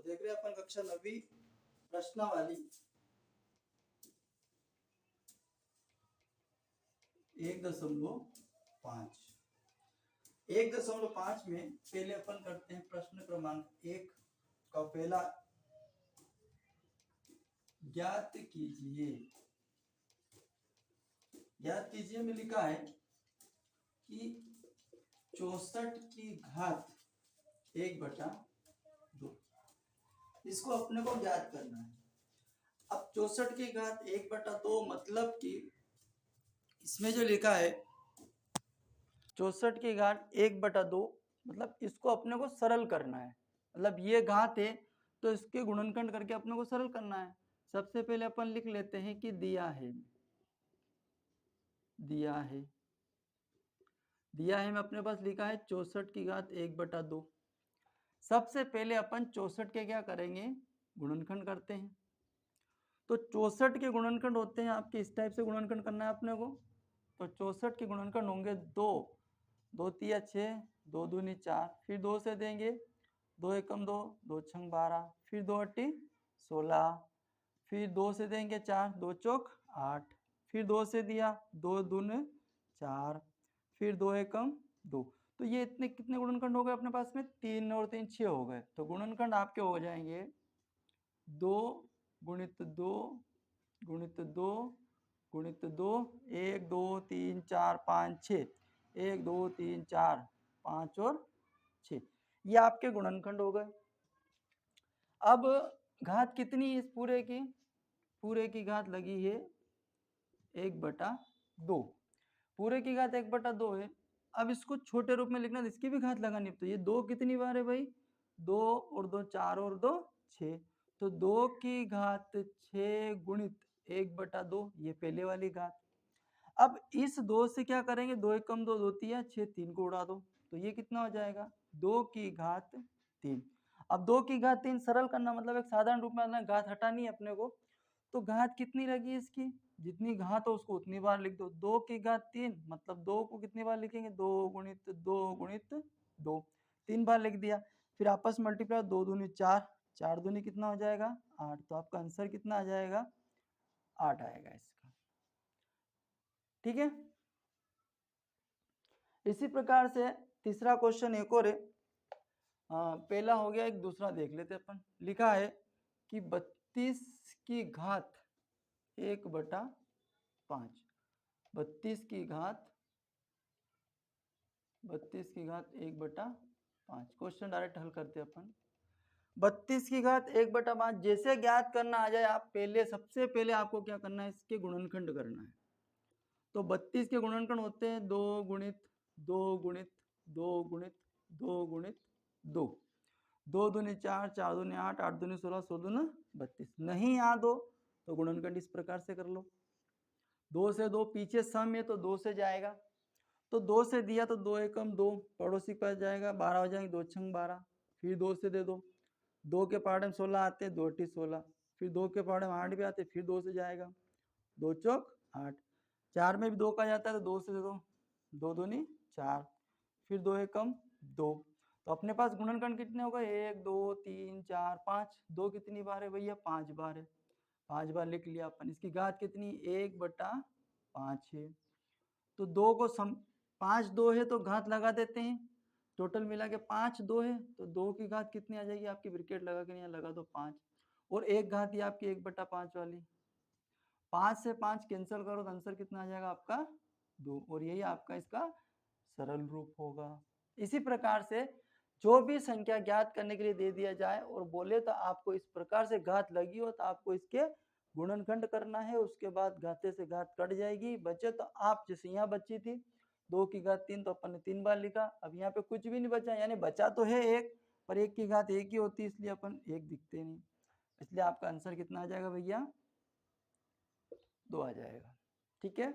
देख रहे हैं अपन कक्षा 9वीं प्रश्नावली 1.5 1.5 में पहले अपन करते हैं प्रश्न क्रमांक 1 का पहला ज्ञात कीजिए में लिखा है कि 64 की घात 1/2 इसको अपने को ज्ञात करना है। अब 64 की घात 1/2 मतलब कि इसमें जो लिखा है 64 की घात 1/2 मतलब इसको अपने को सरल करना है। मतलब ये घात है तो इसके गुणनखंड करके अपने को सरल करना है। सबसे पहले अपन लिख लेते हैं कि दिया है में अपने पास लिखा है 64 की घात 1/2। सबसे पहले अपन 64 के क्या करेंगे, गुणनखंड करते हैं। तो 64 के गुणनखंड होते हैं आपके इस टाइप से गुणनखंड करना है अपने को। तो 64 के गुणनखंड होंगे 2 2 3 6 2 दूनी 4, फिर 2 से देंगे 2 एकम 2 2 छंग 12, फिर 2 अट्टी 16, फिर 2 से देंगे 4 2 चौक 8, फिर 2 से दिया 2 दूने 4, फिर 2 एकम 2। तो ये इतने कितने गुणनखंड हो गए अपने पास में, 3 और 3 6 हो गए। तो गुणनखंड आपके हो जाएंगे 2 गुणित 2 गुणित 2 गुणित 2 1 2 3 4 5 6 1 2 3 4 5 और 6, ये आपके गुणनखंड हो गए। अब घात कितनी है इस पूरे की घात लगी है 1/2, पूरे की घात 1/2 है। अब इसको छोटे रूप में लिखना है, इसकी भी घात लगानी है। तो ये 2 कितनी बार है भाई, 2 और 2 4 और 2 6, तो 2 की घात 6 गुणित 1/2, ये पहले वाली घात। अब इस 2 से क्या करेंगे, 2 एकम 2 2 तिया 6, 3 को उड़ा दो, तो ये कितना हो जाएगा 2 की घात 3। अब 2 की घात 3 सरल करना मतलब एक साधारण रूप में घात हटानी है अपने को। तो घात कितनी लगी इसकी, जितनी घात हो उसको उतनी बार लिख दो। 2 की घात 3 मतलब 2 को कितनी बार लिखेंगे, 2 गुणित 2 गुणित 2, 3 बार लिख दिया। फिर आपस मल्टीप्लाई 2 दूनी 4, 4 दूनी कितना हो जाएगा 8। तो आपका आंसर कितना आ जाएगा 8 आएगा इसका। ठीक है, इसी प्रकार से तीसरा क्वेश्चन एक और है। पहला हो गया, एक दूसरा देख लेते अपन। लिखा है कि 32 की घात 1/5, 32 की घात 1/5। क्वेश्चन डायरेक्ट हल करते अपन। 32 की घात 1/5 जैसे ज्ञात करना आ जाए, आप पहले सबसे पहले आपको क्या करना है, इसके गुणनखंड करना है। तो 32 के गुणनखंड होते हैं 2 गुणित 2 गुणित 2 गुणित 2 गुणित 2, 2 दूनी 4 4 दूनी 8 8 दूनी 16 16 दूना 32। नहीं याद हो तो गुणनखंड इस प्रकार से कर लो। 2 से 2 पीछे सम है तो 2 से जाएगा, तो 2 से दिया तो 2 एकम 2, पड़ोसी के पास जाएगा 12 हो जाएंगे 2 छंग 12, फिर 2 से दे दो, 2 के पहाड़े में 16 आते हैं 2 अट्टी 16, फिर 2 के पहाड़े में 8 भी आते, फिर 2 से जाएगा 2 चौक 8, 4 में भी 2 का जाता है तो 2 से दे दो, 2 दूनी 4, फिर 2 एकम 2। तो अपने पास गुणनखंड कितने हो गए, 1 2 3 4 5, 2 कितनी बार है भैया 5 बार है, 5 बार लिख लिया अपन। इसकी घात कितनी 1/5 है। तो 2 को 5 2 है तो घात लगा देते हैं, टोटल मिला के 5 2 है, तो 2 की घात कितनी आ जाएगी आपकी, ब्रैकेट लगा के यहाँ लगा दो 5, और एक घात ये आपकी 1/5 वाली। 5 से 5 कैंसिल करो तो आंसर कितना आ जाएगा आपका 2, और यही आपका इसका सरल रूप होगा। इसी प्रकार से जो भी संख्या ज्ञात करने के लिए दे दिया जाए और बोले तो आपको इस प्रकार से घात लगी हो तो आपको इसके गुणनखंड करना है, उसके बाद घाते से घात कट जाएगी, बचे तो आप जैसे यहाँ बची थी 2 की घात 3 तो अपन ने 3 बार लिखा। अब यहाँ पे कुछ भी नहीं बचा, यानी बचा तो है 1 पर 1 की घात 1 ही होती है, इसलिए अपन 1 दिखते नहीं, इसलिए आपका आंसर कितना आ जाएगा भैया 2 आ जाएगा। ठीक है।